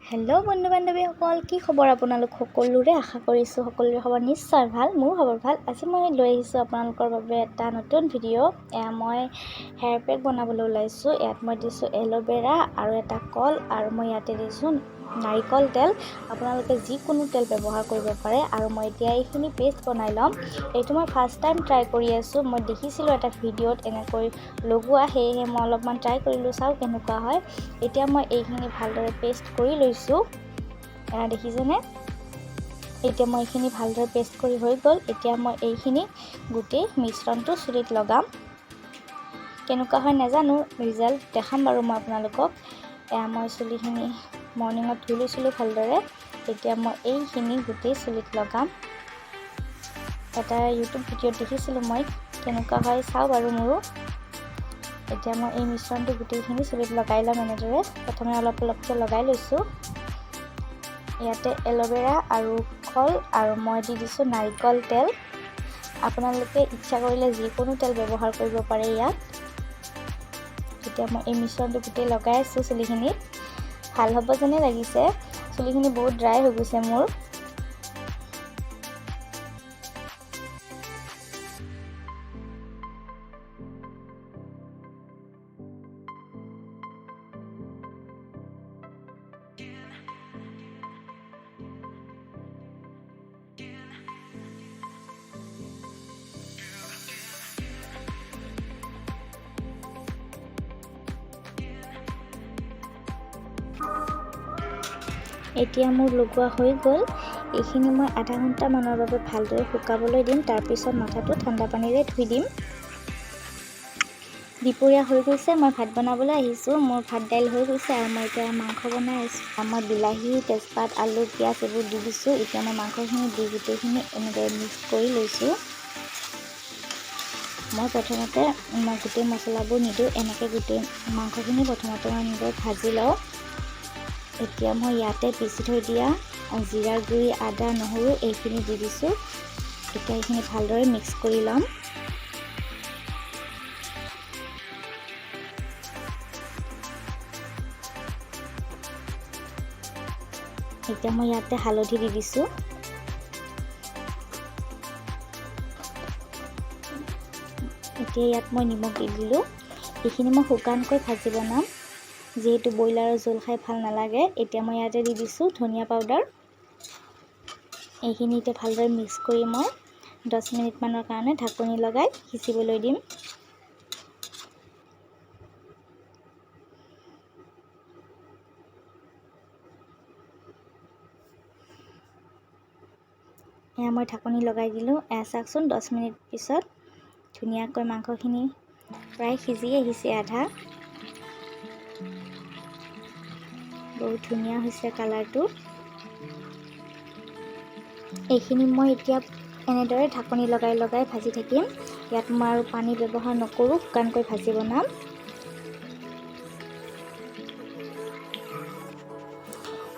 Hello बंधु बान्धवीসকল কি খবৰ আপোনালোক সকলোৰে আশা কৰিছোঁ সকলোৰে খবৰ নিশ্চয় ভাল মোৰ খবৰ ভাল আজি মই লৈ আহিছোঁ আপোনালোকৰ বাবে এটা নতুন ভিডিঅ' মই হেয়াৰ পেক বনাবলৈ ওলাইছোঁ ইয়াত মই দিছোঁ এল'ভেৰা আৰু এটা কল আৰু মই ইয়াতে দিছোঁ নাৰিকল তেল আপোনালোকে যিকোনো তেল ব্যৱহাৰ কৰিব পাৰে আৰু মই এতিয়া এইখিনি পেষ্ট বনাই ল'ম এইটো মই ফাৰ্ষ্ট টাইম ট্ৰাই কৰি আছোঁ মই দেখিছিলোঁ এটা ভিডিঅ'ত এনেকৈ লগোৱা সেয়েহে মই অলপমান ট্ৰাই কৰিলোঁ চাওঁ কেনেকুৱা হয় এতিয়া মই এইখিনি ভালদৰে পেষ্ট কৰি লৈছোঁ দেখিছেনে এতিয়া মই এইখিনি ভালদৰে পেষ্ট কৰি হৈ গ'ল এতিয়া মই এইখিনি গোটেই মিশ্ৰণটো চুলিত লগাম কেনেকুৱা হয় নাজানো ৰিজাল্ট দেখাম বাৰু মই আপোনালোকক মই চুলিখিনি মৰ্ণিঙত ধুই লৈছিলোঁ ভালদৰে এতিয়া মই এইখিনি গোটেই চুলিত লগাম এটা ইউটিউব ভিডিঅ'ত দেখিছিলোঁ মই কেনেকুৱা হয় চাওঁ বাৰু মোৰো এতিয়া মই এই মিশ্ৰণটো গোটেইখিনি চুলিত লগাই ল'ম এনেদৰে প্ৰথমে অলপ অলপকৈ লগাই লৈছোঁ ইয়াতে এল'ভেৰা আৰু কল আৰু মই দি দিছোঁ নাৰিকল তেল আপোনালোকে ইচ্ছা কৰিলে যিকোনো তেল ব্যৱহাৰ কৰিব পাৰে ইয়াত এতিয়া মই এই মিশ্ৰণটো গোটেই লগাই আছোঁ চুলিখিনিত ভাল হ'ব যেনে লাগিছে চুলিখিনি বহুত ড্ৰাই হৈ গৈছে মোৰ এতিয়া মোৰ লগোৱা হৈ গ'ল এইখিনি মই আধা ঘণ্টামানৰ বাবে ভালদৰে শুকাবলৈ দিম তাৰপিছত মাথাটো ঠাণ্ডা পানীৰে ধুই দিম দুপৰীয়া হৈ গৈছে মই ভাত বনাবলৈ আহিছোঁ মোৰ ভাত দাইল হৈ গৈছে আৰু মই এতিয়া মাংস বনাই আছোঁ মই বিলাহী তেজপাত আলু পিঁয়াজ এইবোৰ দি দিছোঁ এতিয়া মই মাংসখিনি দি গোটেইখিনি এনেদৰে মিক্স কৰি লৈছোঁ মই প্ৰথমতে গোটেই মছলাবোৰ নিদিওঁ এনেকৈ গোটেই মাংসখিনি প্ৰথমতে মই এনেকৈ ভাজি লওঁ এতিয়া মই ইয়াতে পিচি থৈ দিয়া জিৰাৰ গুড়ি আদা নহৰু এইখিনি দি দিছোঁ এতিয়া এইখিনি ভালদৰে মিক্স কৰি ল'ম এতিয়া মই ইয়াতে হালধি দি দিছোঁ এতিয়া ইয়াত মই নিমখ দি দিলোঁ এইখিনি মই শুকানকৈ ভাজি বনাম যিহেতু ব্ৰইলাৰৰ জোল খাই ভাল নালাগে এতিয়া মই ইয়াতে দি দিছোঁ ধনিয়া পাউডাৰ এইখিনি এতিয়া ভালদৰে মিক্স কৰি মই 10 মিনিটমানৰ কাৰণে ঢাকনি লগাই সিজিবলৈ দিম এয়া মই ঢাকনি লগাই দিলোঁ চাওকচোন 10 মিনিট পিছত ধুনীয়াকৈ মাংসখিনি প্ৰায় সিজি আহিছে আধা বহুত ধুনীয়া হৈছে কালাৰটো এইখিনি মই এতিয়া এনেদৰে ঢাকনি লগাই লগাই ভাজি থাকিম ইয়াত মই আৰু পানী ব্যৱহাৰ নকৰোঁ শুকানকৈ ভাজি বনাম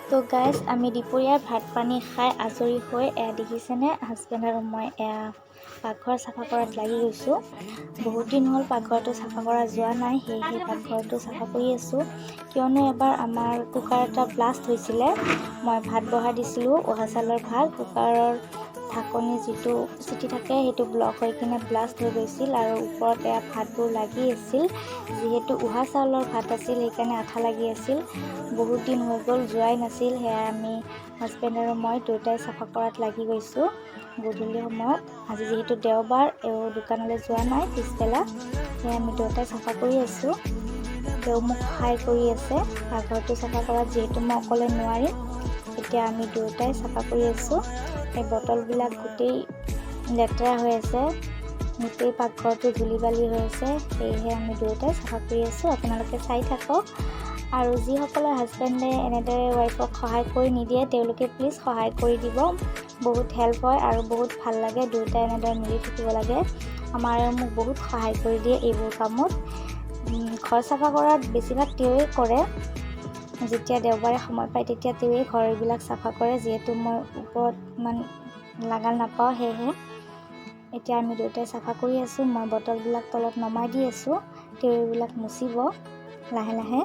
তো গাইজ আমি দুপৰীয়াৰ ভাত পানী খাই আজৰি হৈ দেখিছেনে হাজবেণ্ড আৰু মই পাকঘৰ চাফা কৰাত লাগি গৈছোঁ বহুত দিন হ'ল পাকঘৰটো চাফা কৰা যোৱা নাই সেয়েহে পাকঘৰটো চাফা কৰি আছোঁ কিয়নো এবাৰ আমাৰ কুকাৰ এটা ব্লাষ্ট হৈছিলে মই ভাত বহাই দিছিলোঁ উহা চাউলৰ ভাত কুকাৰৰ ঢাকনি যিটো চিটি থাকে সেইটো ব্লক হৈ কিনে ব্লাষ্ট হৈ গৈছিল আৰু ওপৰত ভাতবোৰ লাগি আছিল যিহেতু উহা চাউলৰ ভাত আছিল সেইকাৰণে আঠা লাগি আছিল বহুত দিন হৈ গ'ল যোৱাই নাছিল সেয়া আমি হাজবেণ্ড আৰু মই দুয়োটাই চাফা কৰাত লাগি গৈছোঁ গধূলি সময়ত আজি যিহেতু দেওবাৰ দোকানলৈ যোৱা নাই পিছবেলা সেয়া আমি দুয়োটাই চাফা কৰি আছোঁ তেওঁ মোক সহায় কৰি আছে পাকঘৰটো চাফা কৰাত যিহেতু মই অকলে নোৱাৰিম এতিয়া আমি দুয়োটাই চাফা কৰি আছোঁ এই বটলবিলাক গোটেই লেতেৰা হৈ আছে গোটেই পাকঘৰটো ধূলি বালি হৈ আছে সেয়েহে আমি দুয়োটাই চাফা কৰি আছোঁ আপোনালোকে চাই থাকক আৰু যিসকলৰ হাজবেণ্ডে এনেদৰে ৱাইফক সহায় কৰি নিদিয়ে তেওঁলোকে প্লিজ সহায় কৰি দিব বহুত হেল্প হয় আৰু বহুত ভাল লাগে দুয়োটাই এনেদৰে মিলি থাকিব লাগে আমাৰ মোক বহুত সহায় কৰি দিয়ে এইবোৰ কামত ঘৰ চাফা কৰাত বেছিভাগ তেওঁৱেই কৰে যেতিয়া দেওবাৰে সময় পায় তেতিয়া তেওঁৱেই ঘৰবিলাক চাফা কৰে যিহেতু মই ওপৰত ইমান লাগাল নাপাওঁ সেয়েহে এতিয়া আমি দুয়োটাই চাফা কৰি আছোঁ মই বটলবিলাক তলত নমাই দি আছোঁ তেওঁ এইবিলাক মুচিব লাহে লাহে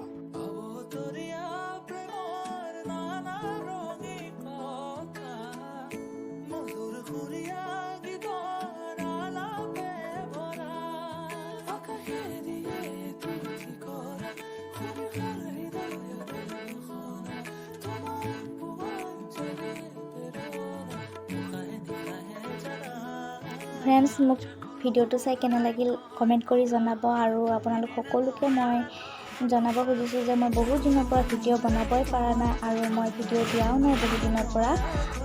ফ্ৰেণ্ডছ, মোক ভিডিঅ'টো চাই কেনে লাগিল কমেণ্ট কৰি জনাব। আৰু আপোনালোক সকলোকে মই জনাব খুজিছোঁ যে মই বহুত দিনৰ পৰা ভিডিঅ' বনাবই পৰা নাই আৰু মই ভিডিঅ' দিয়াও নাই বহুত দিনৰ পৰা।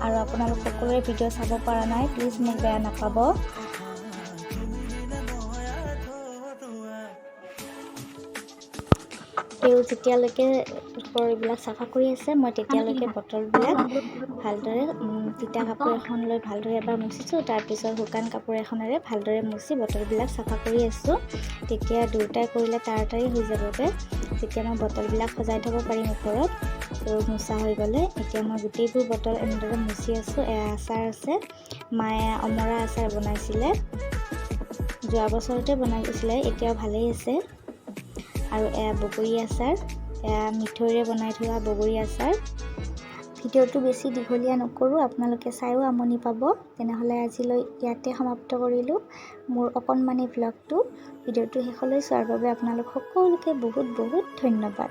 আৰু আপোনালোক সকলোৰে ভিডিঅ' চাব পৰা নাই, প্লিজ মোক বেয়া নাপাব। তেওঁ যেতিয়ালৈকে এইবিলাক চাফা কৰি আছে, মই তেতিয়ালৈকে বটলবিলাক ভালদৰে তিতা কাপোৰ এখন লৈ ভালদৰে এবাৰ মুচিছোঁ। তাৰপিছত শুকান কাপোৰ এখনেৰে ভালদৰে মুচি বটলবিলাক চাফা কৰি আছোঁ। তেতিয়া দুয়োটাই কৰিলে তাড়াতাড়ি হৈ যাবগৈ। তেতিয়া মই বটলবিলাক সজাই থ'ব পাৰিম ওপৰত। আৰু মোচা হৈ গ'লে এতিয়া মই গোটেইবোৰ বটল এনেদৰে মুচি আছোঁ। এয়া আচাৰ আছে, মায়ে অমৰা আচাৰ বনাইছিলে, যোৱা বছৰতে বনাইছিলে, এতিয়াও ভালেই আছে। আৰু এয়া বগৰী আচাৰ, এয়া মিঠৈৰে বনাই থোৱা বগৰী আচাৰ। ভিডিঅ'টো বেছি দীঘলীয়া নকৰোঁ, আপোনালোকে চায়ো আমনি পাব। তেনেহ'লে আজিলৈ ইয়াতে সমাপ্ত কৰিলোঁ মোৰ অকণমানি ভ্লগটো। ভিডিঅ'টো শেষলৈ চোৱাৰ বাবে আপোনালোক সকলোকে বহুত বহুত ধন্যবাদ।